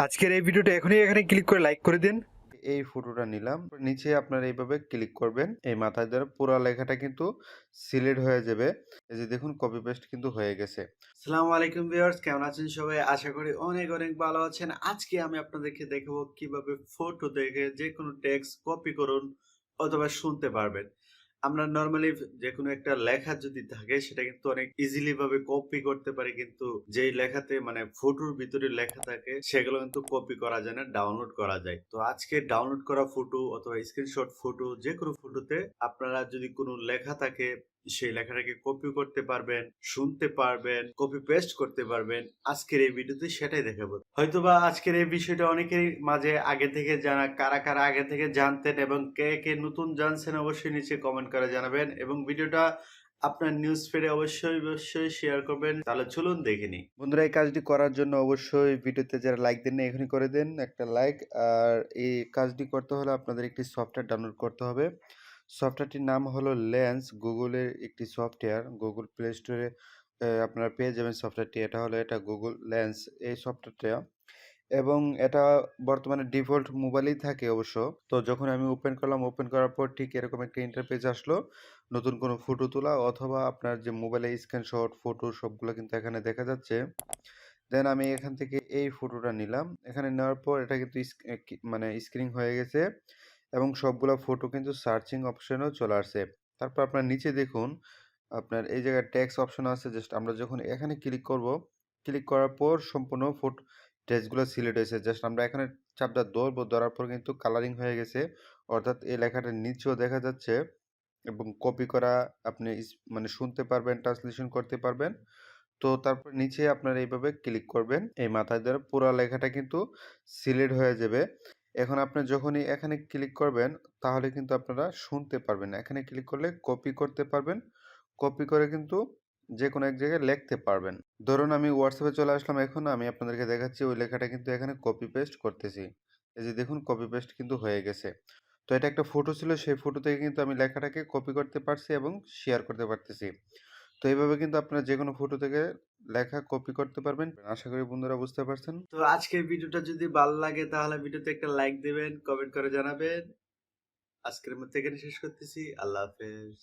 আজকের এই ভিডিওটা এখনই এখানে ক্লিক করে লাইক করে দিন। এই ফটোটা নিলাম, নিচে আপনারা এইভাবে ক্লিক করবেন, এই মাথায় ধরে পুরো লেখাটা কিন্তু সিলেক্ট হয়ে যাবে। এই যে দেখুন কপি পেস্ট কিন্তু হয়ে গেছে। আসসালামু আলাইকুম ভিউয়ার্স, কেমন আছেন সবাই? আশা করি অনেক অনেক ভালো আছেন। আজকে আমি আপনাদেরকে দেখাবো কিভাবে ফটো থেকে যে কোনো টেক্সট কপি করুন অথবা শুনতে পারবেন। আমরা নরমালি যে কোনো একটা লেখা যদি থাকে সেটা কিন্তু অনেক ইজিলি ভাবে কপি করতে পারি, কিন্তু যেই লেখাতে মানে ফটোর ভিতরে লেখা থাকে সেগুলো কিন্তু কপি করা যায় না, ডাউনলোড করা যায়। তো আজকে ডাউনলোড করা ফটো অথবা স্ক্রিনশট ফটো যে কোনো ফটোতে আপনারা যদি কোনো লেখা থাকে সেই লেখাটাকে কপি করতে পারবেন, শুনতে পারবেন, কপি পেস্ট করতে পারবেন। আজকের এই ভিডিওতে সেটাই দেখাবো। হয়তোবা আজকের এই বিষয়টা অনেকেরই মাঝে আগে থেকে জানা, কারা কারা আগে থেকে জানতেন এবং কে কে নতুন জানছেন অবশ্যই নিচে কমেন্ট করে জানাবেন এবং ভিডিওটা আপনার নিউজ ফিডে অবশ্যই অবশ্যই শেয়ার করবেন। তাহলে চলুন দেখে নিই। বন্ধুরা, এই কাজটি করার জন্য অবশ্যই ভিডিওতে যারা লাইক দেন না এখনই করে দেন একটা লাইক। আর এই কাজটি করতে হলে আপনাদের একটি সফটওয়্যার ডাউনলোড করতে হবে। সফটওয়্যারটির নাম হলো লেন্স। গুগলের একটি সফটওয়্যার, গুগল প্লে স্টোরে আপনারা পেয়ে যাবেন সফটওয়্যারটি। এটা গুগল লেন্স এই সফটওয়্যারটা, এবং এটা বর্তমানে ডিফল্ট মোবাইলেই থাকে অবশ্য। তো যখন আমি ওপেন করলাম, ওপেন করার পর ঠিক এরকম একটা ইন্টারফেস আসলো। নতুন কোনো ফটো তোলা অথবা আপনার যে মোবাইলে স্ক্রিনশট ফটো সবগুলো কিন্তু এখানে দেখা যাচ্ছে। দেন আমি এখান থেকে এই ফটোটা নিলাম। এখানে নেওয়ার পর এটা কিন্তু মানে স্ক্রিন হয়ে গেছে এবং সবগুলা ফটো কিন্তু সার্চিং অপশনেও চলে আসছে। তারপর আপনার নিচে দেখুন, আপনার এই জায়গায় টেক্সট অপশন আছে। জাস্ট আমরা যখন এখানে ক্লিক করব, ক্লিক করার পর সম্পূর্ণ ফটো টেক্সটগুলো সিলেক্ট হয়েছে। জাস্ট আমরা এখানে চাপটা ধরবো, ধরার পর কিন্তু কালারিং হয়ে গেছে, অর্থাৎ এই লেখাটা নিচেও দেখা যাচ্ছে এবং কপি করা আপনি মানে শুনতে পারবেন, ট্রান্সলেশন করতে পারবেন। তো তারপর নিচে আপনারা এইভাবে ক্লিক করবেন, এই মাথায় ধরে পুরো লেখাটা কিন্তু সিলেক্ট হয়ে যাবে। এখন আপনি যখনই এখানে ক্লিক করবেন তাহলে কিন্তু আপনারা শুনতে পারবেন। এখানে ক্লিক করলে কপি করতে পারবেন, কপি করে কিন্তু যে কোনো এক জায়গায় লিখতে পারবেন। ধরুন আমি হোয়াটসঅ্যাপে চলে আসলাম, এখন আমি আপনাদেরকে দেখাচ্ছি ওই লেখাটা কিন্তু এখানে কপি পেস্ট করতেছি। এই যে দেখুন কপি পেস্ট কিন্তু হয়ে গেছে। তো এটা একটা ফটো ছিল, সেই ফটো থেকে কিন্তু আমি লেখাটাকে কপি করতে পারছি এবং শেয়ার করতে পারতেছি। তো এইভাবে কিন্তু আপনারা যেকোনো ফটো থেকে লেখা কপি করতে পারবেন। আশা করি বন্ধুরা বুঝতে পারছেন। তো আজকের ভিডিওটা যদি ভালো লাগে তাহলে ভিডিওতে একটা লাইক দিবেন, কমেন্ট করে জানাবেন। আজকের মতো এখানে শেষ করতেছি। আল্লাহ হাফেজ।